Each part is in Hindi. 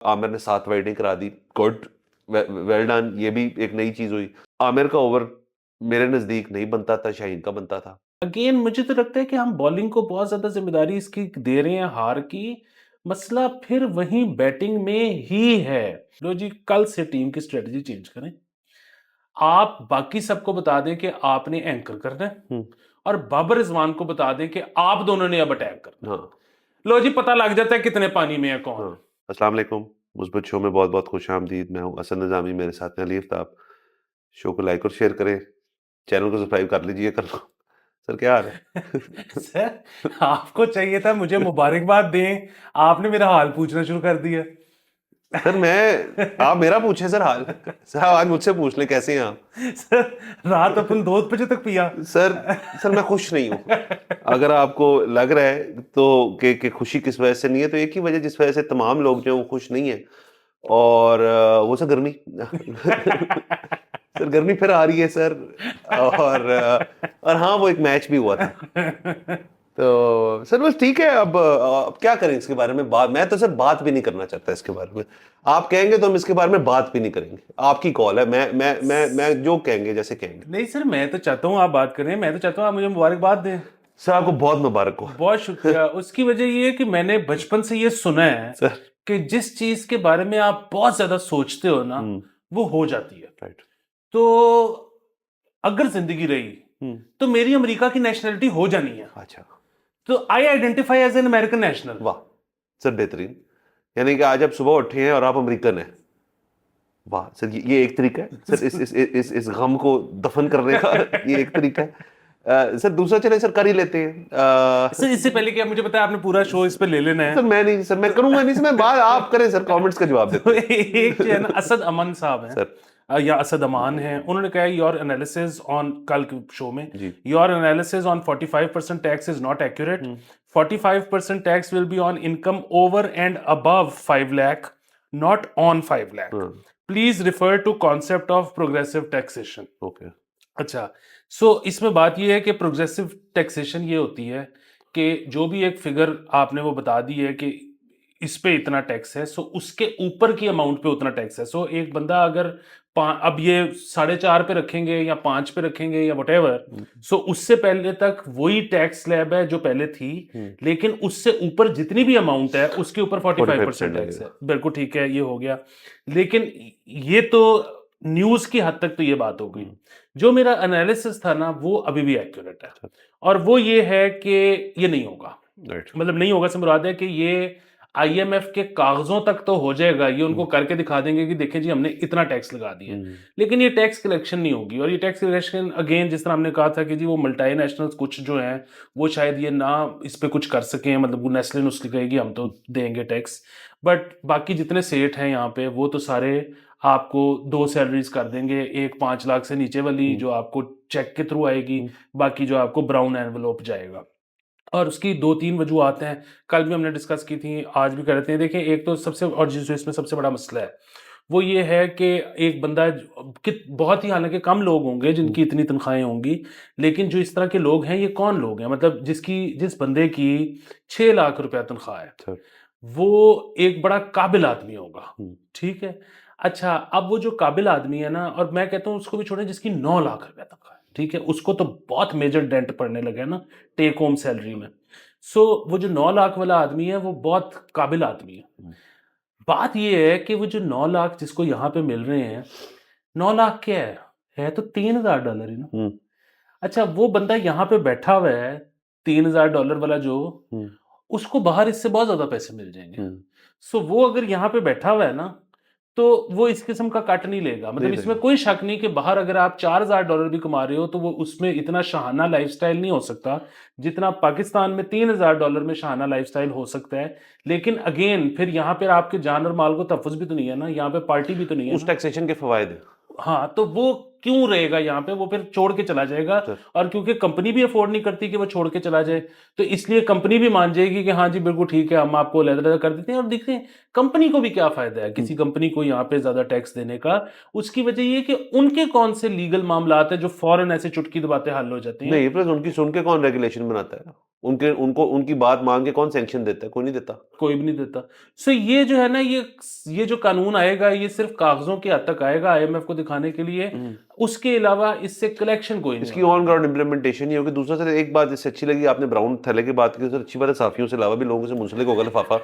आमिर ने 7 वाइडें करा दी, गुड, वेल डन, ये भी एक नई चीज हुई। आमिर का ओवर मेरे नजदीक नहीं बनता था, शाहीन का बनता था। अगेन मुझे तो लगता है कि हम बॉलिंग को बहुत ज़्यादा ज़िम्मेदारी इसकी दे रहे हैं हार की। मसला फिर वहीं बैटिंग में ही है। लो जी, कल से टीम की स्ट्रेटजी चेंज करें। आप बाकी सबको बता दें कि आपने एंकर करना है और बाबर रिजवान को बता दें कि आप दोनों ने अब अटैक करना है। हाँ लो जी, पता लग जाता है कितने पानी में है कौन। हाँ। अस्सलाम वालेकुम, मुस्बत शो में बहुत बहुत खुश आमदीद। मैं हूँ असद निज़ामी, मेरे साथ हैं अली आफ्ताब। शो को लाइक और शेयर करें, चैनल को सब्सक्राइब कर लीजिए, कर लो। सर क्या हाल है? सर, आपको चाहिए था मुझे मुबारकबाद दें, आपने मेरा हाल पूछना शुरू कर दिया। सर आप मेरा पूछें सर हाल। सर आज मुझसे पूछ लें कैसे हैं आप। सर, रात अपन 2 बजे तक पिया। सर सर मैं खुश नहीं हूँ। अगर आपको लग रहा है तो कि खुशी किस वजह से नहीं है, तो एक ही वजह जिस वजह से तमाम लोग जो हैं वो खुश नहीं है, और वो सर गर्मी। सर गर्मी फिर आ रही है सर। और हाँ, वो एक मैच भी हुआ था, तो सर बस ठीक है। अब क्या करें इसके बारे में बात। मैं तो सर बात भी नहीं करना चाहता इसके बारे में। आप कहेंगे तो हम इसके बारे में बात भी नहीं करेंगे, आपकी कॉल है। मैं जो कहेंगे जैसे कहेंगे। नहीं सर, मैं तो चाहता हूँ आप बात करें, मैं तो चाहता हूँ आप मुझे मुबारकबाद दें। सर आपको बहुत मुबारक हो। बहुत शुक्रिया। उसकी वजह ये है कि मैंने बचपन से ये सुना है सर कि जिस चीज के बारे में आप बहुत ज्यादा सोचते हो ना, वो हो जाती है। राइट। तो अगर जिंदगी रही तो मेरी अमेरिका की नेशनलिटी हो जानी है। अच्छा, तो I identify as an American national. वाह सर, बेहतरीन। यानी कि आज आप सुबह उठे हैं और आप अमेरिकन हैं। वाह सर, ये एक तरीका है सर इस गम को दफन करने का। ये एक तरीका है। सर दूसरा चले सर, कर ही लेते हैं। सर, इससे पहले कि आप मुझे बताया आपने पूरा शो इस पे ले लेना है। सर मैं नहीं, सर मैं करूंगा नहीं सर, मैं बात आप करें सर, कमेंट्स का जवाब तो देते हैं। एक जो है ना, असद अमन साहब हैं, सर या असद अमान हैं, उन्होंने कहा योर एनालिसिस ऑन, कल के शो में, जी। Your analysis on 45% tax is not accurate. 45% tax will be on income over and above 5 lakh, not on 5 lakh. हाँ please refer to concept of progressive taxation. Okay. अच्छा, सो इसमें बात ये है कि प्रोग्रेसिव टैक्सेशन ये होती है कि जो भी एक फिगर आपने वो बता दी है कि इस पे इतना टैक्स है, सो उसके ऊपर की अमाउंट पे उतना टैक्स है। सो एक बंदा अगर अब ये 4.5 पे रखेंगे या 5 पे रखेंगे या वटेवर, सो उससे पहले तक वही टैक्स स्लैब है जो पहले थी, लेकिन उससे ऊपर जितनी भी अमाउंट है उसके ऊपर 45% 45% टैक्स है। लगेगा। बिल्कुल ठीक है, ये हो गया। लेकिन ये तो न्यूज की हद तक तो ये बात हो गई। जो मेरा एनालिसिस था ना, वो अभी भी एक्यूरेट है, और वो ये है कि ये नहीं होगा। राइट। मतलब नहीं होगा से मुराद है कि ये आईएमएफ के कागजों तक तो हो जाएगा, ये उनको करके दिखा देंगे कि देखें जी हमने इतना टैक्स लगा दिया है, लेकिन ये टैक्स कलेक्शन नहीं होगी। और ये टैक्स कलेक्शन अगेन, जिस तरह हमने कहा था कि जी वो मल्टीनेशनल्स कुछ जो हैं वो शायद ये ना इस पे कुछ कर सकें, मतलब वो नेस्ले नुस्ले कहेगी हम तो देंगे टैक्स, बट बाकी जितने सेठ हैं यहाँ पे वो तो सारे आपको 2 सैलरीज कर देंगे, एक 5 लाख से नीचे वाली जो आपको चेक के थ्रू आएगी, बाकी जो आपको ब्राउन एनवेलोप जाएगा। और उसकी 2-3 वजूहत हैं, कल भी हमने डिस्कस की थी, आज भी करते हैं। देखिए, एक तो सबसे, और जिस इसमें सबसे बड़ा मसला है वो ये है कि एक बंदा कि बहुत ही, हालांकि कम लोग होंगे जिनकी इतनी तनख्वाहें होंगी, लेकिन जो इस तरह के लोग हैं, ये कौन लोग हैं, मतलब जिस बंदे की 6 लाख रुपया तनख्वाह है, सर वो एक बड़ा काबिल आदमी होगा। ठीक है। अच्छा, अब वो जो काबिल आदमी है ना, और मैं कहता हूँ उसको भी छोड़ें जिसकी 9 लाख रुपया तनख्वाह है, ठीक है, उसको तो बहुत मेजर डेंट पड़ने लगे ना टेक होम सैलरी में। सो वो जो 9 लाख वाला आदमी है वो बहुत काबिल आदमी है। बात ये है कि वो जो 9 लाख जिसको यहाँ पे मिल रहे हैं, 9 लाख क्या है तो $3,000 ही ना। अच्छा, वो बंदा यहाँ पे बैठा हुआ है, $3,000 वाला जो, उसको बाहर इससे बहुत ज्यादा पैसे मिल जाएंगे। सो वो अगर यहाँ पे बैठा हुआ है ना, तो वो इस किस्म का कट नहीं लेगा। मतलब इसमें कोई शक नहीं कि बाहर अगर आप $4,000 भी कमा रहे हो तो वो उसमें इतना शाहाना लाइफस्टाइल नहीं हो सकता जितना पाकिस्तान में $3,000 में शाहाना लाइफस्टाइल हो सकता है। लेकिन अगेन फिर यहाँ पे आपके जान और माल को तहफ़्फ़ुज़ भी तो नहीं है ना, यहाँ पे पार्टी भी तो नहीं है उस ना। टैक्सेशन के फवायद हैं। हाँ, तो वो क्यों रहेगा यहाँ पे, वो फिर छोड़ के चला जाएगा। और क्योंकि कंपनी भी अफोर्ड नहीं करती कि वो छोड़ के चला जाए, तो इसलिए कंपनी भी मान जाएगी कि हाँ जी बिल्कुल ठीक है, हम आपको अलग कर देते हैं। और देखते हैं कंपनी को भी क्या फायदा है किसी कंपनी को यहाँ पे ज्यादा टैक्स देने का। उसकी वजह ये कि उनके कौन से लीगल मामलात है जो फौरन ऐसे चुटकी दबाते हल हो जाते हैं। नहीं, प्लस उनकी सुन के कौन रेगुलेशन बनाता है? उनके उनको उनकी बात मान के कौन सैंक्शन देता है? कोई नहीं देता। कोई भी नहीं देता। सो ये जो है ना, ये जो कानून आएगा ये सिर्फ कागजों के हद तक आएगा आईएमएफ को दिखाने के लिए। उसके अलावा इससे कलेक्शन कोई नहीं इसकी होगा। ऑन ग्राउंड इम्प्लीमेंटेशन नहीं होगी। दूसरा सर, एक बात इससे अच्छी लगी, आपने ब्राउन थैले की बात की सर, अच्छी बात है, साफियों से अलावा भी लोगों से मुंसलिक होगा लिफाफा,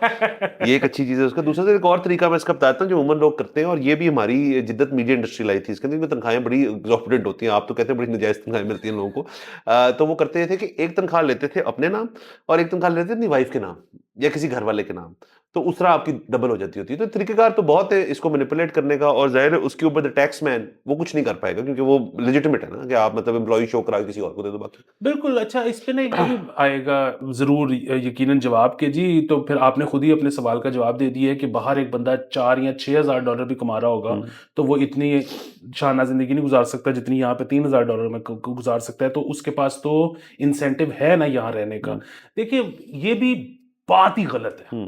ये एक अच्छी चीज़ है उसका। दूसरा सर, एक और तरीका मैं इसका बताता हूँ जो उमूमन लोग करते हैं, और ये भी हमारी जिद्दत मीडिया इंडस्ट्री लाई थी, इसके अंदर तनख्वाहें बड़ी एग्जॉर्बिटेंट होती हैं। आप तो कहते हैं बड़ी नजायज़ तनख्वाहें मिलती हैं लोगों को। तो वो करते थे कि एक तनख्वाह लेते थे अपने नाम और एक तनख्वाह लेते थे अपनी वाइफ के नाम या किसी घर वाले के नाम, तो उस तरह आपकी डबल हो जाती होती है। तो तरीकेकार तो बहुत है इसको मैनिपुलेट करने का, और जाहिर है उसके ऊपर द टैक्स मैन वो कुछ नहीं कर पाएगा, क्योंकि वो लेजिटिमेट है ना कि आप मतलब एम्प्लॉय शो करा के किसी और को दे दो बाकी। बिल्कुल। अच्छा, इस पे ना ये भी आएगा जरूर यकीनन जवाब के जी। तो फिर आपने खुद ही अपने सवाल का जवाब दे दिया है कि बाहर एक बंदा 4 या 6 हज़ार डॉलर भी कमा रहा होगा तो वो इतनी शाना जिंदगी नहीं गुजार सकता जितनी यहाँ पे 3 हज़ार डॉलर में गुजार सकता है। तो उसके पास तो इंसेंटिव है ना यहाँ रहने का। देखिए ये भी बात ही गलत है।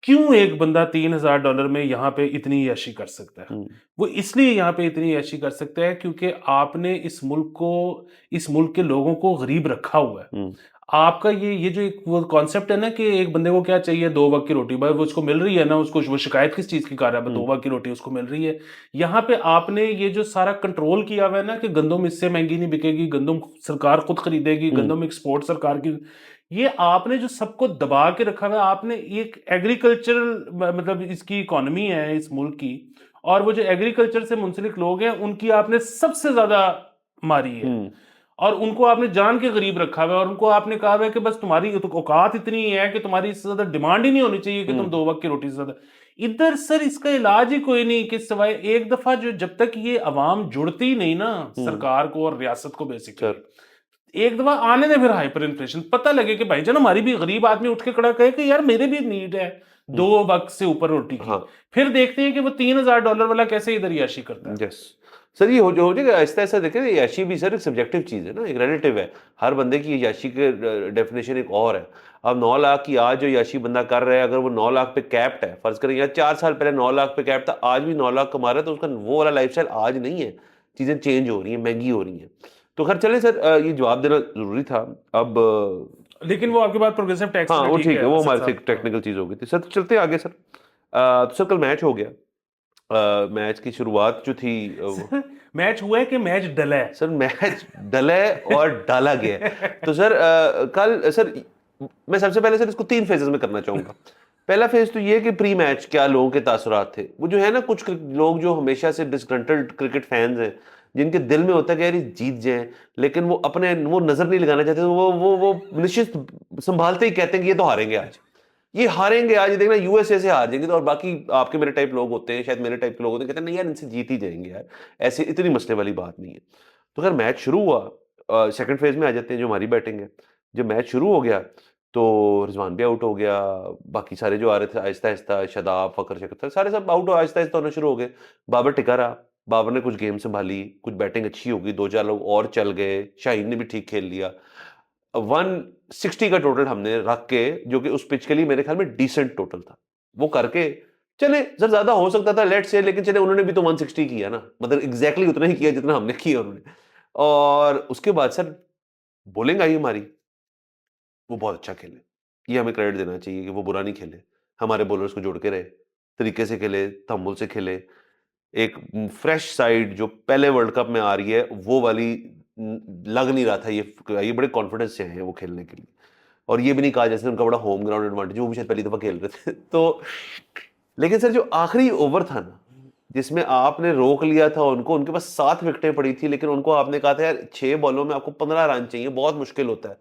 क्यों एक बंदा 3 हज़ार डॉलर में यहाँ पे इतनी ऐशी कर सकता है? वो इसलिए यहाँ पे इतनी ऐशी कर सकता है क्योंकि आपने इस मुल्क के लोगों को गरीब रखा हुआ है। आपका ये जो एक वो कॉन्सेप्ट है ना कि एक बंदे को क्या चाहिए, 2 वक्त की रोटी, भाई वो उसको मिल रही है ना, उसको वो शिकायत किस चीज की कर रहा है, 2 वक्त की रोटी उसको मिल रही है। यहाँ पे आपने ये जो सारा कंट्रोल किया हुआ है ना कि गंदम इससे महंगी नहीं बिकेगी, गंदम सरकार खुद खरीदेगी, गंदम एक्सपोर्ट सरकार की, ये आपने जो सबको दबा के रखा हुआ है। आपने एक एग्रीकल्चरल मतलब इसकी इकोनॉमी है इस मुल्क की, और वो जो एग्रीकल्चर से मुंसलिक लोग हैं उनकी आपने सबसे ज्यादा मारी है। और उनको आपने जान के गरीब रखा हुआ है, और उनको आपने कहा हुआ है कि बस तुम्हारी तो औकात इतनी है कि तुम्हारी इससे ज्यादा डिमांड ही नहीं होनी चाहिए कि तुम 2 वक्त की रोटी से ज्यादा। इधर सर इसका इलाज ही कोई नहीं कि सिवाय एक दफा जो जब तक ये अवाम जुड़ती नहीं ना सरकार को और रियासत को, बेसिकली एक दफा आने दे फिर हाइपर इन्फ्लेशन, पता लगे कि भाईजान हमारी भी गरीब आदमी उठ के खड़ा कहे कि यार मेरे भी नीड है 2 वक्त से ऊपर रोटी की। फिर देखते हैं कि वो 3 हज़ार डॉलर वाला कैसे इधर याशी करता है। यस सर, ये हो जाएगा आहिस्ता आहिस्ता। देखें याशी भी सर एक सब्जेक्टिव चीज़ है ना, एक रिलेटिव है। हर बंदे की याशी के डेफिनेशन एक और है। अब 9 लाख की आज जो याशी बंदा कर रहा है, अगर वो 9 लाख पे कैप्ड है, फर्ज करें, या 4 साल पहले 9 लाख पे कैप्ड था, आज भी 9 लाख कमा रहा है, तो उसका वो वाला लाइफस्टाइल आज नहीं है। चीज़ें चेंज हो रही हैं, महंगी हो रही हैं। तो खैर चले सर, ये जवाब देना जरूरी था। अब लेकिन वो आपके पास प्रोग्रेसिव टैक्स हाँ, वो ठीक है, वो असद हमारे से साहब। टेक्निकल चीज़ हो गई थी सर। तो चलते हैं आगे सर। तो सर कल मैच हो गया। मैच की शुरुआत जो थी मैच हुआ है कि मैच डला है? सर मैच डला है और डाला गया है। तो सर कल सर मैं सबसे पहले सर इसको 3 फेजेस में करना चाहूंगा। पहला फेज तो ये कि प्री मैच क्या लोगों के तासुरात थे। वो जो है ना, कुछ लोग जो हमेशा से डिसग्रंटल्ड क्रिकेट फैंस हैं, जिनके दिल में होता है कि यार ये जीत जाएं, लेकिन वो अपने वो नजर नहीं लगाना चाहते, तो वो निश्चित संभालते ही कहते हैं कि ये तो हारेंगे आज, ये हारेंगे आज, ये देखना यूएसए से हार जाएंगे। तो और बाकी आपके मेरे टाइप लोग होते हैं, शायद मेरे टाइप के लोग होते हैं, कहते हैं नहीं यार इनसे जीत ही जाएंगे यार, ऐसे इतनी मसले वाली बात नहीं है। तो अगर मैच शुरू हुआ, सेकंड फेज में आ जाते हैं जो हमारी बैटिंग है। जब मैच शुरू हो गया तो रिजवान भी आउट हो गया, बाकी सारे जो आ रहे थे आहिस्ता आहिस्ता, शादाब, फकर शकतर, सारे सब आउट आहिस्ता आहिस्ता होना शुरू हो गए। बाबर टिका रहा, बाबर ने कुछ गेम संभाली, कुछ बैटिंग अच्छी होगी, 2-4 लोग और चल गए, शाहीन ने भी ठीक खेल लिया। 160 का टोटल हमने रख के, जो कि उस पिच के लिए मेरे ख्याल में डिसेंट टोटल था, वो करके चले। सर ज्यादा हो सकता था लेट से, लेकिन चले उन्होंने भी तो 160 किया ना, मतलब एग्जैक्टली उतना ही किया जितना हमने किया उन्होंने। और उसके बाद सर बॉलिंग आई हमारी, वो बहुत अच्छा खेले, ये हमें क्रेडिट देना चाहिए कि वो बुरा नहीं खेले, हमारे बॉलर्स को जोड़ के रहे, तरीके से खेले, तहम्मुल से खेले। एक फ्रेश साइड जो पहले वर्ल्ड कप में आ रही है वो वाली लग नहीं रहा था, ये बड़े कॉन्फिडेंस से आए हैं वो खेलने के लिए। और ये भी नहीं कहा जैसे उनका बड़ा होम ग्राउंड एडवांटेज, वो भी शायद पहली दफा खेल रहे थे तो लेकिन सर जो आखिरी ओवर था ना, जिसमें आपने रोक लिया था उनको, उनके पास 7 विकेटें पड़ी थी, लेकिन उनको आपने कहा था यार 6 बॉलों में आपको 15 रन चाहिए, बहुत मुश्किल होता है,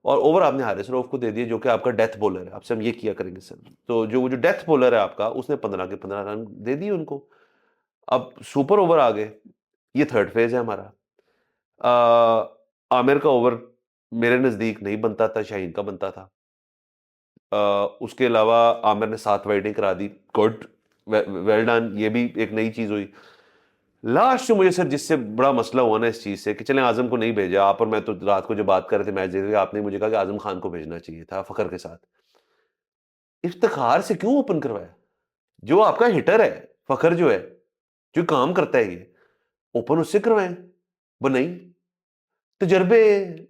और ओवर आपने हारिस रऊफ को दे दिए जो कि आपका डेथ बॉलर है। आपसे हम ये किया करेंगे सर, तो जो डेथ बॉलर है आपका, उसने 15 के 15 रन दे दिए उनको। अब सुपर ओवर आ गए, ये थर्ड फेज है हमारा। आमिर का ओवर मेरे नजदीक नहीं बनता था, शाहीन का बनता था। उसके अलावा आमिर ने 7 वाइडें करा दी, गुड, वेल डन, ये भी एक नई चीज हुई। लास्ट में मुझे सर जिससे बड़ा मसला हुआ ना इस चीज से कि चले आजम को नहीं भेजा आप और मैं, तो रात को जो बात कर रहे थे मैच देख रहे थे, आपने मुझे कहा कि आजम खान को भेजना चाहिए था फखर के साथ। इफ्तिखार से क्यों ओपन करवाया? जो आपका हिटर है, फखर जो है, जो काम करता है, ये ओपन उससे करवाएं। वो नहीं, तजर्बे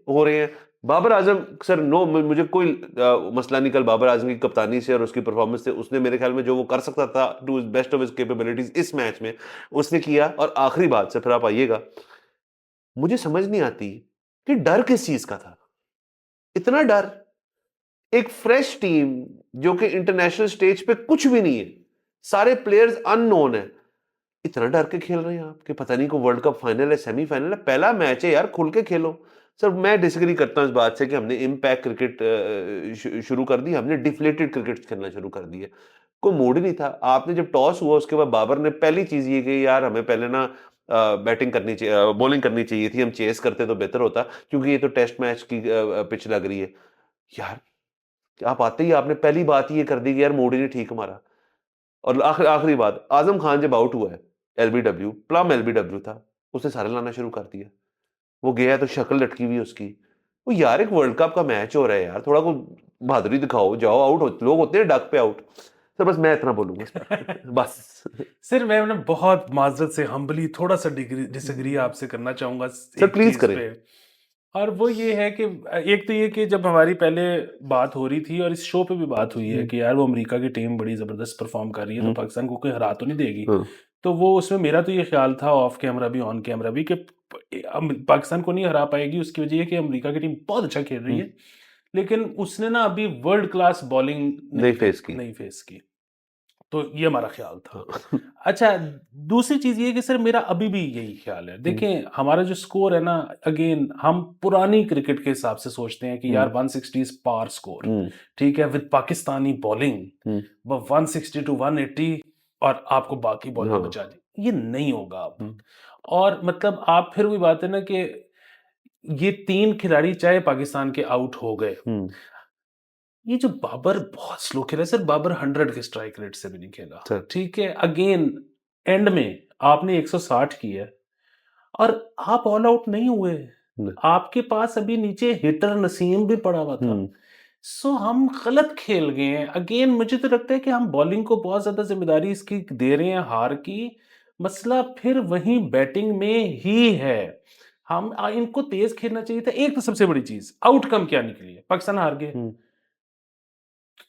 हो रहे हैं। बाबर आजम सर, नो, मुझे कोई मसला नहीं कल बाबर आजम की कप्तानी से और उसकी परफॉर्मेंस से। उसने मेरे ख्याल में जो वो कर सकता था to best of his capabilities इस मैच में, उसने किया। और आखिरी बात से फिर आप आइएगा, मुझे समझ नहीं आती कि डर किस चीज का था, इतना डर। एक फ्रेश टीम जो कि इंटरनेशनल स्टेज पे कुछ भी नहीं है, सारे प्लेयर्स अननोन है, इतना डर के खेल रहे हैं आप कि पता नहीं को वर्ल्ड कप फाइनल है, सेमीफाइनल है, पहला मैच है यार, खुल के खेलो। सर मैं डिसएग्री करता हूं इस बात से कि हमने इम्पैक्ट क्रिकेट शुरू कर दी, हमने डिफ्लेटेड क्रिकेट खेलना शुरू कर दिया। कोई मूड ही नहीं था। आपने जब टॉस हुआ उसके बाद बाबर ने पहली चीज ये की, यार हमें पहले ना बैटिंग करनी चाहिए, बॉलिंग करनी चाहिए थी, हम चेस करते तो बेहतर होता, क्योंकि ये तो टेस्ट मैच की पिच लग रही है। यार आप आते ही आपने पहली बात ये कर दी कि यार मूड ही नहीं ठीक हमारा। और आखिरी बात, आजम खान जब आउट हुआ है, एलबीडब्ल्यू, प्लम एलबीडब्ल्यू था, उसने सारे लाना शुरू कर दिया। वो गया तो शक्ल लटकी हुई उसकी। वो यार एक वर्ल्ड कप का मैच हो रहा है यार, थोड़ा को बहादुरी दिखाओ, जाओ आउट हो, लोग होते हैं डक पे आउट। सर बस मैं इतना बोलूंगा इस पर बस। सर मैं ना बहुत माजरत से हम्बली थोड़ा सा डिसएग्री आपसे करना चाहूंगा सर एक प्लीज चीज करें। पे। और वो ये है कि एक तो ये कि जब हमारी पहले बात हो रही थी और इस शो पे भी बात हुई है कि यार वो अमेरिका की टीम बड़ी जबरदस्त परफॉर्म कर रही है तो पाकिस्तान को कोई हरा तो नहीं देगी। हाँ, तो वो उसमें मेरा तो ये ख्याल था ऑफ कैमरा भी ऑन कैमरा भी कि पाकिस्तान को नहीं हरा पाएगी। उसकी वजह ये कि अमेरिका की टीम बहुत अच्छा खेल रही है, लेकिन उसने ना अभी वर्ल्ड क्लास बॉलिंग नहीं फेस की। नहीं फेस की। तो ये हमारा ख्याल था। हाँ। अच्छा, दूसरी चीज़ ये है कि सर मेरा अभी भी यही ख्याल है। देखें हमारा जो स्कोर है ना, अगेन हम पुरानी क्रिकेट के हिसाब से सोचते हैं कि यार 160 इज पार स्कोर, ठीक है, विद पाकिस्तानी बॉलिंग वो 160 टू 180 और आपको बाकी बॉलर हाँ। बचा दी, ये नहीं होगा अब। और मतलब आप फिर वही बात है ना कि ये 3 खिलाड़ी चाहे पाकिस्तान के आउट हो गए, ये जो बाबर बहुत स्लो खेला सर, बाबर 100 के स्ट्राइक रेट से भी नहीं खेला, सर ठीक है। अगेन एंड में आपने 160 की है और आप ऑल आउट नहीं हुए। नहीं। आपके पास अभी नीचे हिटर नसीम भी पड़ा हुआ था। सो हम गलत खेल गए हैं। अगेन मुझे तो लगता है कि हम बॉलिंग को बहुत ज्यादा जिम्मेदारी इसकी दे रहे हैं हार की। मसला फिर वहीं बैटिंग में ही है। इनको तेज खेलना चाहिए था। एक तो सबसे बड़ी चीज आउटकम क्या निकली है, पाकिस्तान हार गए।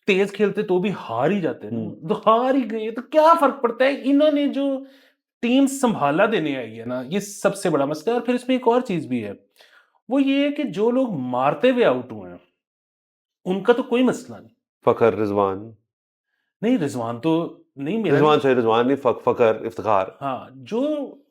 तेज खेलते तो भी हार ही जाते ना, तो हार ही गए तो क्या फर्क पड़ता है। इन्होंने जो टीम संभाला देने आई है ना, ये सबसे बड़ा मसला है। और फिर इसमें एक और चीज भी है, वो ये है कि जो लोग मारते हुए आउट हुए हैं उनका तो कोई मसला नहीं। फखर, रिजवान। नहीं, रिजवान तो नहीं, मेरा रिजवान नहीं। सॉरी, रिजवान नहीं, फखर, इफ्तिखार। हाँ, जो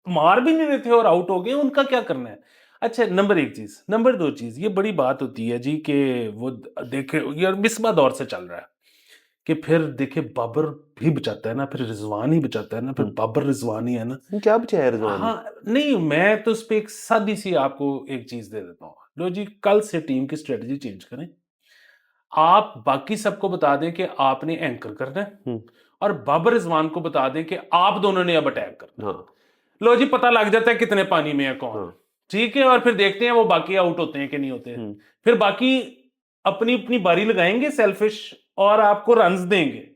मार भी नहीं रहे थे और आउट हो गए, उनका क्या करना है। अच्छा, नंबर एक चीज। नंबर दो चीज, ये बड़ी बात होती है जी कि वो देखे यार मिसबा दौर से चल रहा है कि फिर देखे बाबर भी बचाता है ना, फिर रिजवान ही बचाता है ना, फिर बाबर रिजवान ही है ना। क्या बचा है रिजवान ने? हाँ, नहीं, मैं तो उस पर एक सादी सी आपको एक चीज दे देता हूँ। लो जी, कल से टीम की स्ट्रेटजी चेंज करें। आप बाकी सबको बता दें कि आपने एंकर करना है और बाबर रिजवान को बता दें कि आप दोनों ने अब अटैक करना है। हाँ। लो जी, पता लग जाता है कितने पानी में है कौन, हाँ। ठीक है। और फिर देखते हैं वो बाकी आउट होते हैं कि नहीं होते। फिर बाकी अपनी अपनी बारी लगाएंगे सेल्फिश और आपको रन्स देंगे।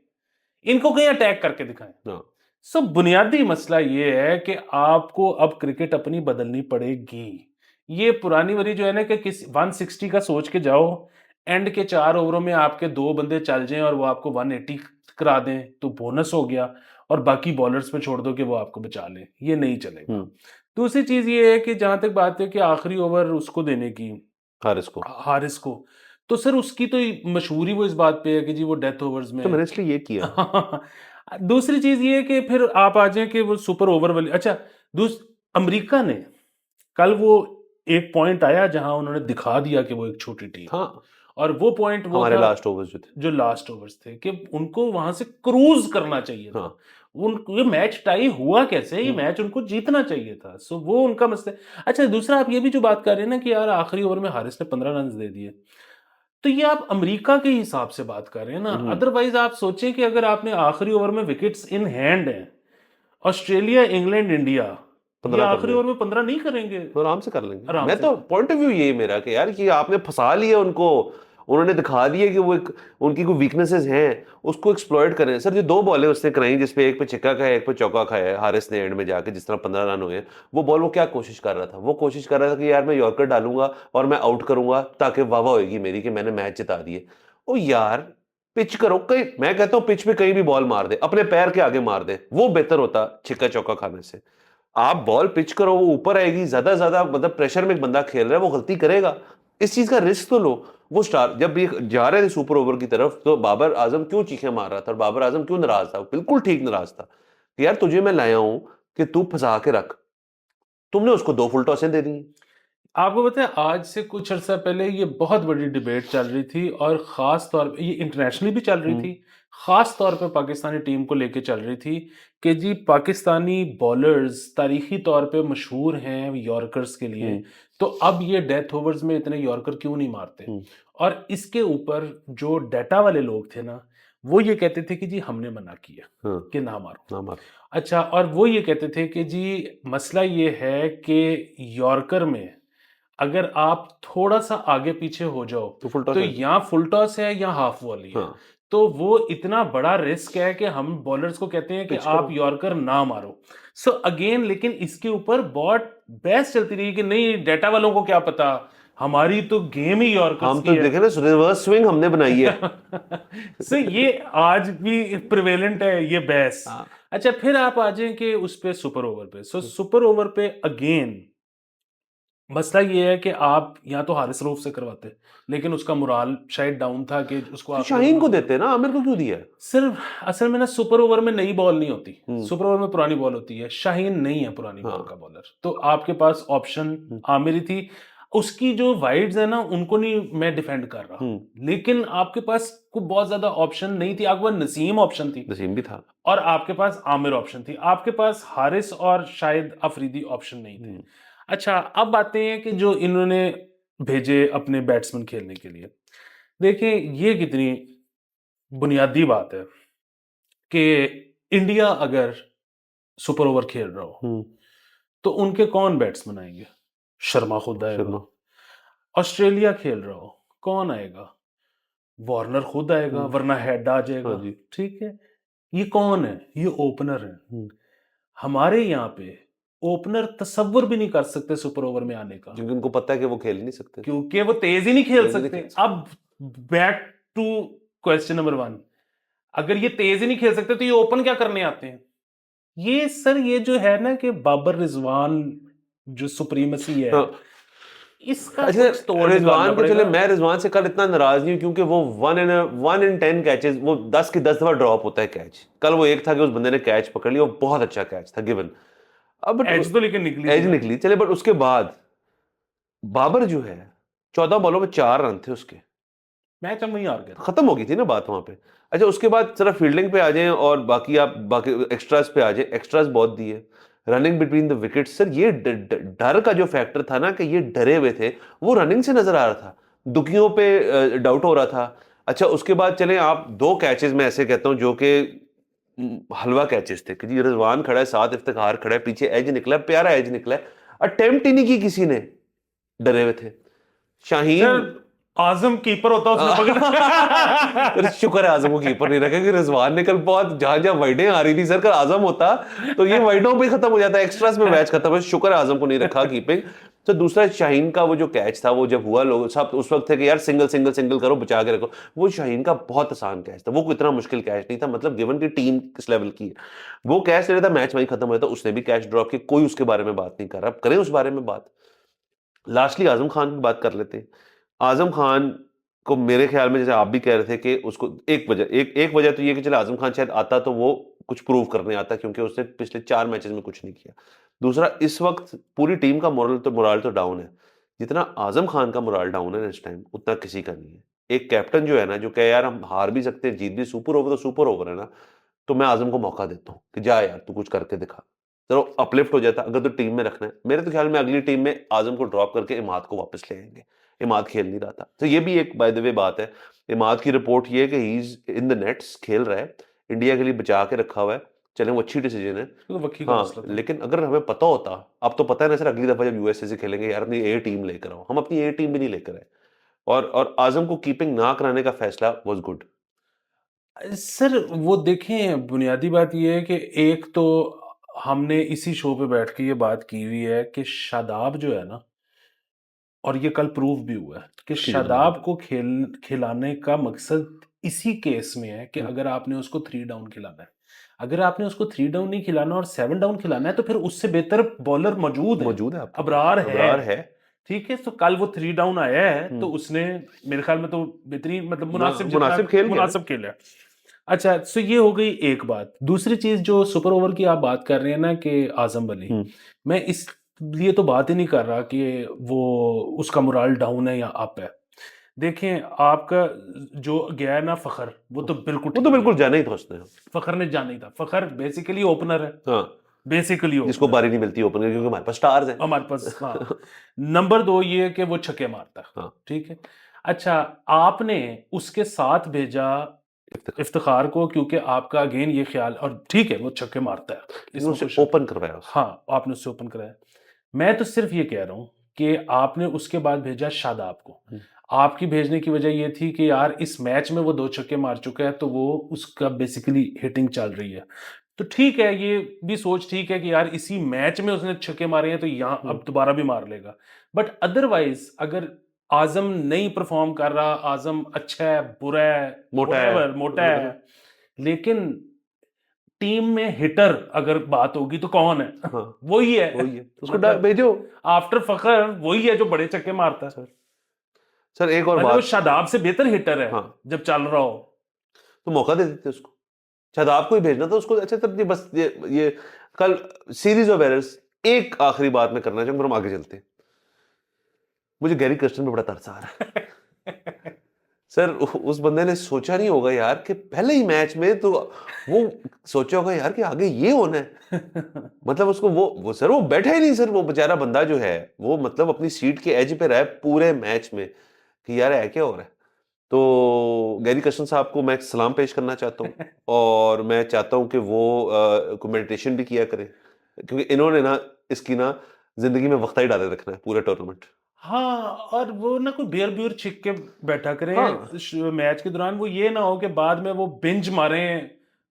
इनको कहीं अटैक करके दिखाएं। हाँ। सो बुनियादी मसला ये है कि आपको अब क्रिकेट अपनी बदलनी पड़ेगी। ये पुरानी वाली जो है ना कि किस 160 का सोच के जाओ, एंड के 4 ओवरों में आपके 2 बंदे चल जाएं और वो आपको 180 करा दें तो बोनस हो गया, और बाकी बॉलर्स पे छोड़ दो कि वो आपको बचा लें, ये नहीं चलेगा। दूसरी चीज ये है कि जहां तक बात है कि आखिरी ओवर उसको देने की, हारिस को। हारिस को, तो सर उसकी तो मशहूरी वो इस बात पे है कि जी वो डेथ ओवर्स तो में मैंने इसलिए ये किया। दूसरी चीज ये है कि फिर आप आ जाए कि वो सुपर ओवर वाली। अच्छा, अमेरिका ने कल वो एक पॉइंट आया जहां उन्होंने दिखा दिया कि वो एक छोटी टीम, हाँ, और वो पॉइंट वो हमारे था लास्ट ओवर्स जो थे। जो लास्ट ओवर्स थे कि उनको वहां से क्रूज करना चाहिए था। हाँ। उन ये मैच टाई हुआ कैसे, ये मैच उनको जीतना चाहिए था। सो वो उनका मसला है। अच्छा, दूसरा आप ये भी जो बात कर रहे हैं ना कि यार आखिरी ओवर में हारिस ने 15 रन दे दिए, तो ये आप अमेरिका के हिसाब से बात कर रहे हैं ना। अदरवाइज आप सोचें कि अगर आपने आखिरी ओवर में विकेट्स इन हैंड हैं ऑस्ट्रेलिया, इंग्लैंड, इंडिया, ये 15 आखिरी करने ओवर में 15 नहीं करेंगे? तो आराम से कर लेंगे। आराम मैं से। तो पॉइंट ऑफ व्यू यही मेरा कि यार कि आपने फंसा लिया उनको, उन्होंने दिखा दिया कि वो एक उनकी कोई वीकनेसेस हैं, उसको एक्सप्लॉइट करें। सर जो 2 बॉलें उसने कराई जिसपे एक पे छक्का खाया एक पे चौका खाया है हारिस ने एंड में जाके, जिस तरह 15 रन हुए, वो बॉल वो क्या कोशिश कर रहा था? वो कोशिश कर रहा था कि यार मैं यॉर्कर डालूंगा और मैं आउट करूंगा ताकि वाह वाह होगी मेरी कि मैंने मैच जिता दिए। ओ यार पिच करो, कहीं मैं कहता हूँ पिच पे कहीं भी बॉल मार दे, अपने पैर के आगे मार दे, वो बेहतर होता छक्का चौका खाने से। आप बॉल पिच करो, वो ऊपर आएगी, ज्यादा मतलब प्रेशर में एक बंदा खेल रहा है, वो गलती करेगा, इस चीज का रिस्क तो लो। वो स्टार जब ये जा रहे थे सुपर ओवर की तरफ तो बाबर आजम क्यों चीखें मार रहा था और बाबर आजम क्यों नाराज था? बिल्कुल ठीक नाराज था कि यार तुझे मैं लाया हूं कि तू फंसा के रख, तुमने उसको 2 फुल टॉसें दे दी। आपको पता है आज से कुछ अर्सा पहले ये बहुत बड़ी डिबेट चल रही थी और खास तौर पे ये इंटरनेशनली भी चल रही थी, खास तौर पे पाकिस्तानी टीम को लेके चल रही थी कि जी पाकिस्तानी बॉलर्स तारीखी तौर पे मशहूर हैं यॉर्कर्स के लिए, तो अब ये डेथ ओवर्स में इतने यॉर्कर क्यों नहीं मारते? और इसके ऊपर जो डाटा वाले लोग थे ना, वो ये कहते थे कि जी हमने मना किया हाँ, कि ना मारो। ना मार। अच्छा, और वो ये कहते थे कि जी मसला ये है कि यॉर्कर में अगर आप थोड़ा-सा आगे-पीछे हो जाओ, तो फुल टॉस तो है। या फुल टॉस है या हाफ वॉली है। हाँ, तो वो इतना बड़ा रिस्क है कि हम बॉलर्स को कहते हैं कि पिच आप करो। यॉर्कर ना मारो। सो अगेन लेकिन इसके ऊपर बहुत बहस चलती रही कि नहीं डेटा वालों को क्या पता, हमारी तो गेम ही यॉर्कर्स हम की तो है। देखे ना, रिवर्स स्विंग हमने बनाई है। सो ये आज भी प्रिवेलेंट है ये बहस। हाँ, अच्छा फिर आप आ जाएँ कि उस पे सुपर ओवर पे। सो सुपर ओवर पे अगेन मसला ये है कि आप या तो हारिस रऊफ से करवाते, लेकिन उसका मोराल शायद डाउन था कि उसको तो आखिरी ओवर शाहीन में को सुपर। देते ना, आमिर को क्यों दिया? सिर्फ असल में ना सुपर ओवर में नई बॉल नहीं होती, हम्म, सुपर ओवर में पुरानी बॉल होती है। शाहीन नहीं है पुरानी बॉल का हाँ, बॉलर, तो आपके पास ऑप्शन हम्म, आमिर ही थी। उसकी जो वाइड्स है ना उनको नहीं मैं डिफेंड कर रहा, हम्म, लेकिन आपके पास को बहुत ज्यादा ऑप्शन नहीं थी। आपके पास नसीम ऑप्शन थी नसीम भी था। और आपके पास आमिर ऑप्शन थी, आपके पास हारिस और शायद अफरीदी ऑप्शन नहीं थे। हम्म, अच्छा अब बातें हैं कि जो इन्होंने भेजे अपने बैट्समैन खेलने के लिए, देखें ये कितनी बुनियादी बात है कि इंडिया अगर सुपर ओवर खेल रहा हो हम्म, तो उनके कौन बैट्समैन आएंगे? शर्मा खुद आएगा। शर्मा। ऑस्ट्रेलिया खेल रहा हो कौन आएगा? वार्नर खुद आएगा हम्म, वरना हेड आ हाँ जाएगा। जी। ठीक है, ये कौन है? ये ओपनर है। हम्म, हमारे यहाँ पे ओपनर तसव्वुर भी नहीं कर सकते सुपर ओवर में आने का, क्योंकि उनको पता है कि वो खेल ही नहीं सकते। क्योंकि वो तेज ही नहीं खेल तेज ही नहीं सकते। खेल सकते। अब बैक टू क्वेश्चन नंबर 1, अगर ये तेज ही नहीं खेल सकते तो ये ओपन क्या करने आते हैं? ये सर ये जो है ना कि बाबर रिजवान जो सुप्रीमेसी है, हाँ, इसका अच्छा कुछ तोड़ निकालना रिजवान के चले, पड़ेगा। मैं रिजवान से कल इतना नाराज नहीं हूं क्योंकि वो 1 in 10 कैचेस, वो 10 की 10 दफा ड्रॉप होता है कैच। कल वो एक था कि उस बंदे ने कैच पकड़ लिया, वो बहुत अच्छा कैच था गिवन। अब एज तो लेकिन निकली थी एज ना। निकली चले, बट उसके बाद बाबर जो है 14 बॉलों में 4 रन थे उसके, मैच हम वहीं हार गए थे। खत्म हो गई थी ना बात वहां पे। अच्छा उसके बाद जरा फील्डिंग पे आ जाएं और बाकी आप बाकी एक्स्ट्रास पे आ जाएं, एक्स्ट्रास बहुत दिए, running between the wickets. Sir ये डर का जो फैक्टर था ना कि ये डरे हुए थे, वो रनिंग से नजर आ रहा था, दुखियों पे डाउट हो रहा था। अच्छा उसके बाद चलें आप 2 कैचेस में ऐसे कहता हूं जो कि हलवा कैचेस थे कि जी रिजवान खड़ा है, साथ इफ्तिखार खड़ा है, पीछे एज निकला है, प्यारा एज निकला है, अटेम्प्ट ही नहीं की किसी ने, डरे हुए थे। शाहीन। सर आजम कीपर होता उसने अरे पकड़ा। शुक्र है आजम को कीपर नहीं रखा कि रिजवान ने कल बहुत जहां जहां वाइडें आ रही थी सर, कल आजम होता तो ये वाइडों पे खत्म हो जाता, एक्स्ट्रास में मैच खत्म है। शुक्र है आजम को नहीं रखा कीपिंग। तो दूसरा शाहीन का वो जो कैच था, वो जब हुआ लोग सब उस वक्त थे कि यार सिंगल सिंगल सिंगल करो बचा के रखो, वो शाहीन का बहुत आसान कैच था, वो कोई इतना मुश्किल कैच नहीं था, मतलब गिवन की टीम किस लेवल की है, वो कैच ले रहा था, मैच वहीं खत्म हो जाता, उसने भी कैच ड्रॉप किया, कोई उसके बारे में बात नहीं कर रहा। अब करें उस बारे में बात, लास्टली आजम खान की बात कर लेते हैं। आजम खान को मेरे ख्याल में जैसे आप भी कह रहे थे कि उसको एक वजह तो ये कि चलो आजम खान शायद आता तो वो कुछ प्रूव करने आता, क्योंकि उसने पिछले 4 मैचेस में कुछ नहीं किया। दूसरा इस वक्त पूरी टीम का मोरल तो डाउन है, जितना आजम खान का मोरल डाउन है इस टाइम उतना किसी का नहीं है। एक कैप्टन जो है ना, जो कहे यार हम हार भी सकते हैं जीत भी, सुपर ओवर तो सुपर ओवर है ना, तो मैं आजम को मौका देता हूँ कि जा यार तू कुछ करके दिखा, चलो अपलिफ्ट हो जाता। अगर तो टीम में रखना है, मेरे तो ख्याल में अगली टीम में आजम को ड्रॉप करके इमाद को वापस ले आएंगे। इमाद खेल नहीं रहा था, तो ये भी एक बाय द वे बात है। इमाद की रिपोर्ट ये है कि he is in the nets, खेल रहा है, इंडिया के लिए बचा के रखा हुआ है, चले वो अच्छी डिसीजन है, तो वकी का हाँ, मसला था। लेकिन अगर हमें पता होता, अब तो पता है ना सर, अगली दफा जब यूएसए से खेलेंगे यार अपनी ए टीम लेकर आओ, हम अपनी ए टीम भी नहीं लेकर आए, और आजम को कीपिंग ना कराने का फैसला वाज गुड। सर वो देखें, बुनियादी बात ये है कि एक तो हमने इसी शो पे बैठ के ये बात की हुई है कि शादाब जो है ना, और ये कल प्रूव भी हुआ है कि उसकी शादाब जिम्मेदारी। को खिलाने का मकसद इसी केस में है कि हम्म। अगर आपने उसको 3 डाउन खिलाना है, अगर आपने उसको 3 डाउन नहीं खिलाना और 7 डाउन खिलाना है, तो फिर उससे बेहतर बॉलर मौजूद है, मौजूद है आपके पास, अबरार अबरार है। है। ठीक है, तो कल वो 3 डाउन आया है, तो हम्म। उसने मेरे ख्याल में तो बेहतरीन, मतलब मुनासिब, जितना मुनासिब खेल गया ना। मुनासिब खेला है। अच्छा, सो ये हो गई एक बात। दूसरी चीज जो सुपर ओवर की आप बात कर रहे हैं ना कि आजम अली, हम्म। मैं इसलिए तो बात ही नहीं कर रहा कि वो उसका मोराल डाउन है या अप है। देखें, आपका जो गया है ना फखर, वो तो बिल्कुल वो ठीक तो है। बिल्कुल जाना ही था उसने। फखर ने जाना ही था। फखर बेसिकली ओपनर है, हाँ, बेसिकली जिसको ओपनर बारी नहीं मिलती ओपन, क्योंकि हमारे पास स्टार्स हैं। हमारे पास। हाँ, नंबर 2 ये है कि वो छक्के मारता है। हाँ, ठीक है। अच्छा, आपने उसके साथ भेजा इफ्तिखार को, क्योंकि आपका अगेन ये ख्याल, और ठीक है वो छक्के मारता है, इसमें उसे कोई शक ओपन नहीं। करवाया उसने। हाँ, आपने उससे ओपन कराया। मैं तो सिर्फ ये कह रहा हूँ कि आपने उसके बाद भेजा शादाब को। हम्म। आपकी भेजने की वजह ये थी कि यार इस मैच में वो 2 छक्के मार चुका है, तो वो उसका बेसिकली हिटिंग चल रही है। तो ठीक है, ये भी सोच ठीक है कि यार इसी मैच में उसने छक्के मारे हैं, तो यहाँ अब दोबारा भी मार लेगा। बट अदरवाइज अगर आजम नहीं परफॉर्म कर रहा, आजम अच्छा है, बुरा है, मोटा है। whatever, मोटा है, लेकिन टीम में हिटर अगर बात होगी तो कौन है? हाँ, वही है। वही है, उसको मतलब भेजो। आफ्टर फखर वही है जो बड़े छक्के मारता है। सर एक और मतलब वो बात। शादाब से बेहतर हिटर है हाँ, जब चल रहा हो। तो मौका दे देते उसको, शायद आपको ही भेजना था उसको। अच्छा तब ये बस ये कल सीरीज ऑफ एरर्स। एक आखिरी बात मैं करना चाहूंगा, फिर हम आगे चलते हैं। मुझे गैरी कर्स्टन पे बड़ा तरस आ रहा है। सर उस बंदे ने सोचा नहीं होगा यार कि पहले ही मैच में तो वो सोचा होगा यार कि आगे ये होना है। मतलब उसको वो सर वो बैठा ही नहीं सर, वो बेचारा बंदा जो है वो मतलब अपनी सीट के एज पे रहा है पूरे मैच में कि यार है क्या हो रहा है। तो गैरी कर्स्टन साहब को मैं सलाम पेश करना चाहता हूँ, और मैं चाहता हूँ कि वो को मेडिटेशन भी किया करें, क्योंकि इन्होंने ना इसकी ना जिंदगी में वक्ता ही डाले रखना है पूरा टूर्नामेंट। हाँ, और वो ना कोई बियर बियर छिक के बैठा हाँ, करें मैच के दौरान। वो ये ना हो कि बाद में वो बिंज मारे।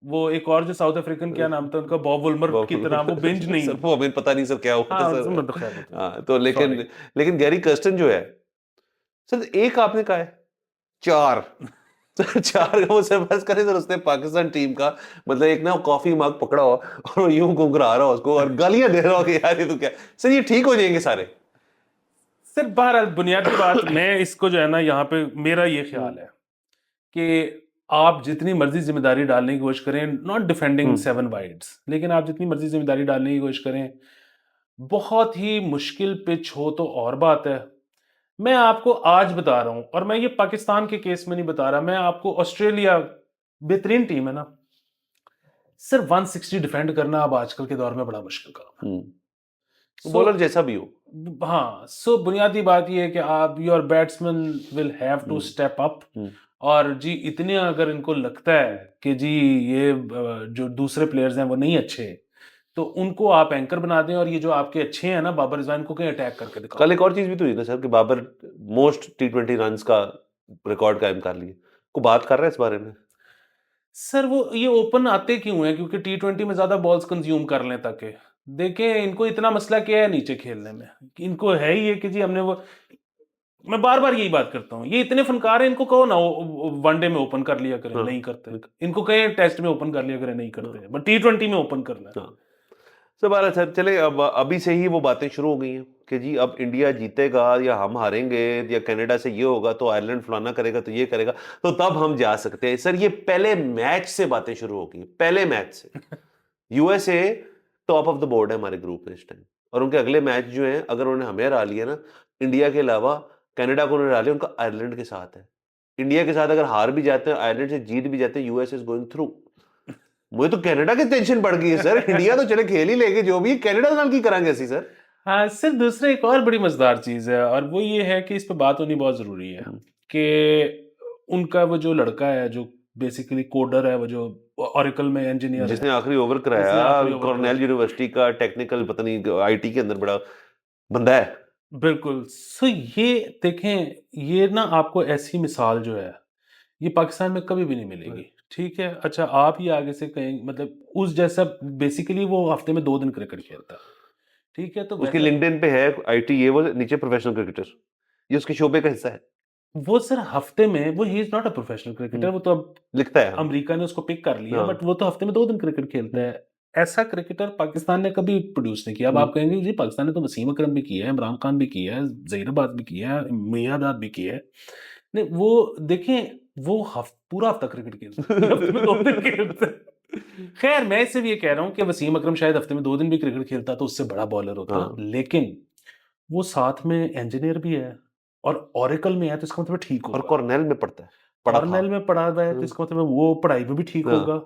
वो एक और जो साउथ अफ्रीकन, क्या नाम था उनका, बॉब वुलमर की तरह वो बिंज नहीं। सर वो अभी पता नहीं सर क्या हुआ था हाँ, सर। समझ तो खैर होता हाँ, तो है। सॉरी। लेकिन गैरी कर्स्टन जो है सर, एक आपने कहा है, चार। सर चार का वो सरपास करे सर उसने पाकिस्तान टीम का। मतलब एक ना कॉफी मग पकड़ा हो और वो यूं घुंघरा रहा हो उसको और गालियां दे रहा हो कि यार ये तो क्या। सर ये ठीक हो जाएंगे सारे। सर बहरहाल बुनियादी बात, मैं इसको जो है ना, यहाँ पे मेरा ये ख्याल है कि आप जितनी मर्जी जिम्मेदारी डालने की कोशिश करें, नॉट डिफेंडिंग 7 वाइड्स, लेकिन आप जितनी मर्जी जिम्मेदारी डालने की कोशिश करें, बहुत ही मुश्किल पिच हो तो और बात है। मैं आपको आज बता रहा हूं, और मैं ये पाकिस्तान के केस में नहीं बता रहा, मैं आपको, ऑस्ट्रेलिया बेहतरीन टीम है ना सर, 160 डिफेंड करना अब आजकल के दौर में बड़ा मुश्किल काम है। बॉलर जैसा भी हो। हाँ, सो बुनियादी बात यह है कि आप, your batsman will have to step up. और जी इतने अगर इनको लगता है कि जी ये जो दूसरे प्लेयर्स हैं वो नहीं अच्छे, तो उनको आप एंकर बना दें, और ये जो आपके अच्छे हैं ना, बाबर रिजवान को कहीं अटैक करके दिखाओ। कल एक और चीज भी तो हुई ना सर कि बाबर मोस्ट T20 रन्स का रिकॉर्ड कायम कर लिए। को बात कर रहे हैं इस बारे में? सर वो ये ओपन आते क्यों हैं? क्योंकि T20 में ज्यादा बॉल्स कंज्यूम कर लें ताकि, देखें इनको इतना मसला क्या है नीचे खेलने में, इनको है ही है कि जी हमने वो, मैं बार बार यही बात करता हूँ, ये इतने फनकार हैं, इनको कहो ना वनडे में ओपन कर लिया करें, हाँ, नहीं करते। इनको कहें टेस्ट में ओपन कर लिया करें, नहीं करते। बट T20 में ओपन करना है। हाँ। सब आ रहा सर, चले अब अभी से ही वो बातें शुरू हो गई हैं कि जी अब इंडिया जीतेगा या हम हारेंगे या कनाडा से ये होगा तो आयरलैंड फलाना करेगा तो ये करेगा तो तब हम जा सकते हैं। सर ये पहले मैच से बातें शुरू हो गई, पहले मैच से। USA top of the board है हमारे ग्रुप में इस टाइम, और उनके अगले मैच जो हैं अगर उन्होंने हमें हरा लिया ना, इंडिया के अलावा कनाडा को उन्होंने हरा लिया, उनका आयरलैंड के साथ है। इंडिया के साथ अगर हार भी जाते हैं, आयरलैंड से जीत भी जाते हैं, यूएस इज गोइंग थ्रू। मुझे तो कनाडा की टेंशन बढ़ गई है सर। इंडिया तो चले खेल ही लेंगे जो भी, कनाडा नाल की करांगे ऐसी सर। हाँ सर, दूसरा एक और बड़ी मजेदार चीज है, और वो ये है कि इस पे बात होनी बहुत जरूरी है कि उनका वो जो लड़का है जो बेसिकली कोडर है, वो जो ऑरेकल में इंजीनियर जिसने है, आखिरी ओवर जिसने कराया, आखिरी ओवर कॉर्नेल यूनिवर्सिटी का टेक्निकल, पता नहीं आईटी के अंदर बड़ा बंदा है। बिल्कुल। सो ये देखें, ये ना आपको ऐसी मिसाल जो है, ये पाकिस्तान में कभी भी नहीं मिलेगी, ठीक है? अच्छा, आप ही आगे से कहें, मतलब उस जैसा बेसिकली वो हफ्ते में 2 दिन क्रिकेट खेलता है, ठीक है? तो उसके वैसा लिंक्डइन पे है आईटी, ये वो नीचे प्रोफेशनल क्रिकेटर, ये उसके शोबे का हिस्सा है। वो सर हफ्ते में, वो he is not a professional cricketer, वो तो अब लिखता है। हाँ। अमेरिका ने उसको पिक कर लिया, हाँ। बट वो तो हफ्ते में 2 दिन क्रिकेट खेलता है। ऐसा क्रिकेटर पाकिस्तान ने कभी प्रोड्यूस नहीं किया। अब आप कहेंगे जी पाकिस्तान ने तो वसीम अकरम भी किया है, इमरान खान भी किया है, ज़हीराबाद भी किया है, मियाँदाद भी किया है। नहीं, वो देखें, वो पूरा हफ्ता क्रिकेट खेलते हैं, ये हफ्ते में 2 दिन खेलते हैं। खैर, मैं सिर्फ ये कह रहा हूँ कि वसीम अकरम शायद हफ्ते में 2 दिन भी क्रिकेट खेलता तो उससे बड़ा बॉलर होता, हाँ। लेकिन वो साथ में इंजीनियर भी है और ओरेकल में है, तो इसका मतलब ठीक और होगा। कॉर्नेल में पढ़ा था। कॉर्नेल में पढ़ा हुआ है, तो इसका मतलब वो पढ़ाई में भी ठीक हाँ। होगा।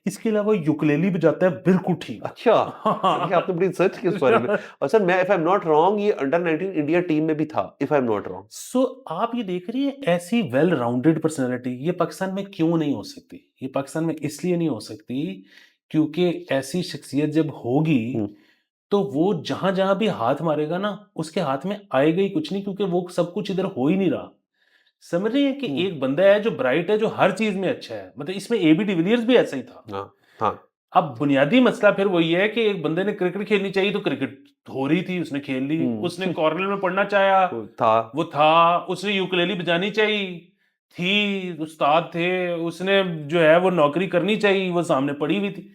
इसके अलावा यूकेलेली बजाता है, बिल्कुल ठीक। अच्छा, सर ये आपने बड़ी रिसर्च की उस बारे में। और सर मैं if I am not wrong, ये अंडर 19 इंडिया टीम में भी था, if I am not wrong. So आप ये देख रही है, ऐसी वेल राउंडेड पर्सनैलिटी ये पाकिस्तान में क्यों नहीं हो सकती? ये पाकिस्तान में इसलिए नहीं हो सकती क्योंकि ऐसी शख्सियत जब होगी, तो वो जहाँ-जहाँ भी हाथ मारेगा ना, उसके हाथ में आएगा ही कुछ नहीं, क्योंकि वो सब कुछ इधर हो ही नहीं रहा। समझ रही है कि एक बंदा है जो ब्राइट है, जो हर चीज़ में अच्छा है। मतलब इसमें एबी डिविलियर्स भी ऐसा ही था। हाँ। हाँ। अब बुनियादी मसला फिर वही है कि एक बंदे ने क्रिकेट खेलनी चाहिए, तो क्रिकेट हो रही थी, उसने खेल ली। उसने कॉर्नर में पढ़ना चाहा, वो था। उसने यूकेलेली बजानी चाहिए थी, उस्ताद थे। उसने जो है वो नौकरी करनी चाहिए, वो सामने पड़ी हुई थी।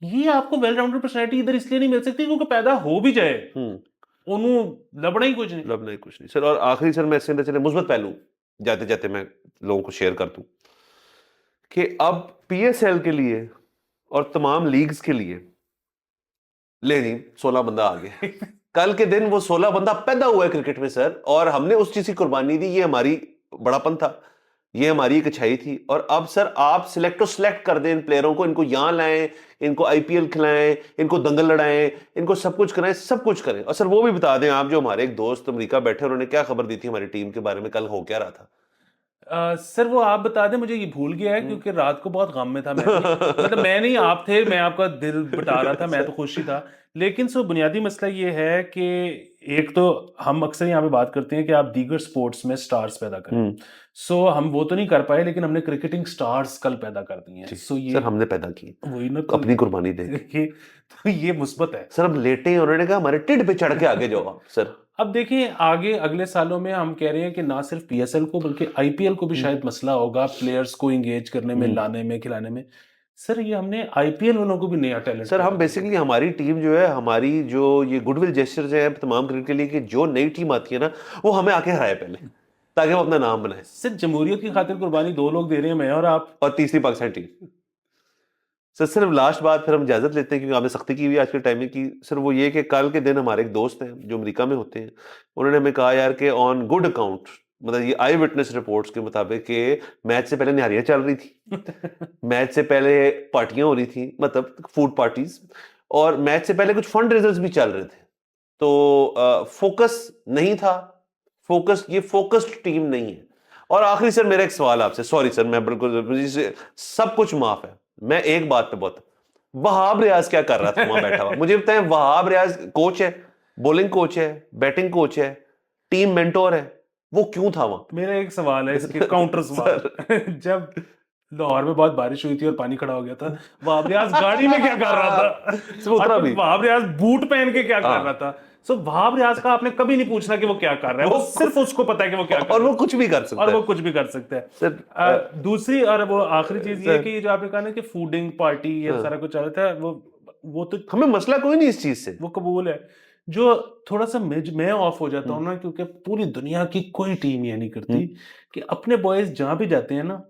ये आपको वेल राउंडेड पर्सनैलिटी इधर इसलिए नहीं मिल सकती क्योंकि पैदा हो भी जाए, उन्हों लबड़ा ही कुछ नहीं। मतलब नहीं, कुछ नहीं सर। और आखिरी सर, मैं इसके अंदर चले मुस्बत पहलू जाते जाते मैं लोगों को शेयर कर दूं कि अब पीएसएल के लिए और तमाम लीग्स के लिए ले जी 16 बंदा आ गया। कल के दिन वो 16 बंदा पैदा हुआ है क्रिकेट में सर, और हमने उस चीज की कुर्बानी दी। ये हमारी बड़ापन था, ये हमारी एक अच्छाई थी। और अब सर आप सिलेक्ट कर दें इन प्लेयरों को, इनको यहां लाएं, इनको आईपीएल खिलाएं, इनको दंगल लड़ाएं, इनको सब कुछ कराएं, सब कुछ करें। और सर वो भी बता दें आप, जो हमारे एक दोस्त अमेरिका बैठे, उन्होंने क्या खबर दी थी हमारी टीम के बारे में, कल हो क्या रहा था? सर वो आप बता दें, मुझे ये भूल गया है क्योंकि रात को बहुत गम में था मैं भी। मतलब मैं नहीं, आप थे, मैं आपका दिल बता रहा था, मैं तो खुश ही था। लेकिन सो बुनियादी मसला ये है कि एक तो हम अक्सर यहाँ पे बात करते हैं कि आप दीगर स्पोर्ट्स में स्टार्स पैदा करें। सो हम वो तो नहीं कर पाए, लेकिन हमने क्रिकेटिंग स्टार्स कल पैदा कर दिए हैं। सो ये सर हमने पैदा की, वही ना, तो अपनी कुर्बानी देंगे। तो ये मुस्बत है सर अब लेटे हैं, उन्होंने कहा हमारे टिड पे चढ़ के आगे जाओ आप सर। अब देखिए आगे अगले सालों में हम कह रहे हैं कि ना सिर्फ पीएसएल को बल्कि आईपीएल को भी शायद मसला होगा प्लेयर्स को एंगेज करने में, लाने में, खिलाने में। सर ये हमने आईपीएल वालों को भी नया टैलेंट सर हम बेसिकली, हमारी टीम जो है, हमारी जो ये गुडविल जेस्चर्स हैं तमाम क्रिकेट के लिए, कि जो नई टीम आती है ना, वो हमें आके हराए पहले, ताकि हम अपना नाम बनाए। सिर्फ जमहूरियत की खातिर कुर्बानी 2 लोग दे रहे हैं, मैं और आप। और तीसरी पाकिस्तान टीम। सर सिर्फ लास्ट बात, फिर हम इजाजत लेते हैं क्योंकि आपने सख्ती की हुई आज के टाइम में की। सर वो ये कि कल के दिन हमारे एक दोस्त हैं जो अमेरिका में होते हैं, उन्होंने हमें कहा यार कि ऑन गुड अकाउंट, मतलब ये आई विटनेस रिपोर्ट्स के मुताबिक, कि मैच से पहले निहारियां चल रही थी, मैच से पहले पार्टियां हो रही थी, मतलब फूड पार्टीज, और मैच से पहले कुछ फंड रेजर्स भी चल रहे थे। तो फोकस नहीं था, ये फोकस्ड टीम नहीं है। और आखिरी सर मेरा एक सवाल आपसे, सॉरी सर मैं बिल्कुल, मुझे सब कुछ माफ है, मैं एक बात पे बहुत, वहाब रियाज क्या कर रहा था वहां बैठा हुआ? मुझे बताएं, वहाब रियाज कोच है, बॉलिंग कोच है, बैटिंग कोच है, टीम मेंटोर है, वो क्यों था वहां? मेरा एक सवाल है इसके काउंटर सवाल। जब लाहौर में बहुत बारिश हुई थी और पानी खड़ा हो गया था, वहाब रियाज गाड़ी में क्या कर रहा था? और वहाब रियाज बूट पहन के क्या कर रहा था? सो वहाब रियाज का आपने कभी नहीं पूछना कि वो क्या कर रहा है, वो सिर्फ उसको पता है कि वो क्या कर रहा है, और वो कुछ भी कर सकता है, और वो कुछ भी कर सकता है सर। दूसरी और वो आखिरी चीज ये कि जो आपने कहा ना कि फूडिंग पार्टी ये सारा कुछ चल रहा था, वो तो हमें मसला कोई नहीं इस चीज से, वो कबूल है। जो थोड़ा सा मैं ऑफ हो जाता हूँ ना, क्योंकि पूरी दुनिया की कोई टीम ये नहीं करती कि अपने बॉयज जहां भी जाते हैं ना,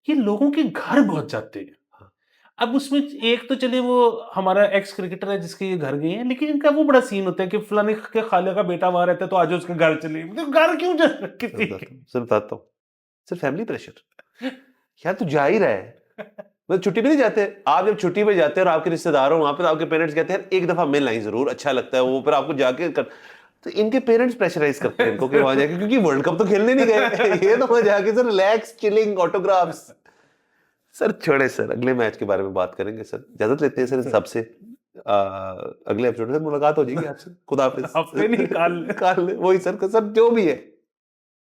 ये लोगों के घर बहुत जाते हैं। अब उसमें एक तो चले वो हमारा एक्स क्रिकेटर है जिसके ये घर गए हैं, लेकिन इनका वो बड़ा सीन होता है कि फलाने के खाले का बेटा वहां रहता है तो आज उसके घर चले, तो घर क्यों जा किसी के? सिर्फ बताता हूँ, सिर्फ फैमिली प्रेशर। यार तू जा ही रहा है, मतलब छुट्टी पे नहीं जाते आप? जब छुट्टी पे जाते हैं और आपके रिश्तेदार हो वहां पे, तो आपके पेरेंट्स कहते हैं एक दफा मिल आई जरूर, अच्छा लगता है वो, फिर आपको जाके कर, तो इनके पेरेंट्स प्रेशराइज करते हैं इनको कि वहां जाके, क्योंकि वर्ल्ड कप तो खेलने नहीं गए। ये तो वहां जाके sir relax, chilling, autographs. Sir छोड़े सर, अगले मैच के बारे में बात करेंगे सर, इजाजत लेते हैं सर इन सबसे। अगले एपिसोड में मुलाकात हो जाएगी आपसे। खुदा हाफिज। हफ्ते नहीं, काल। काल वही सर, सर जो भी है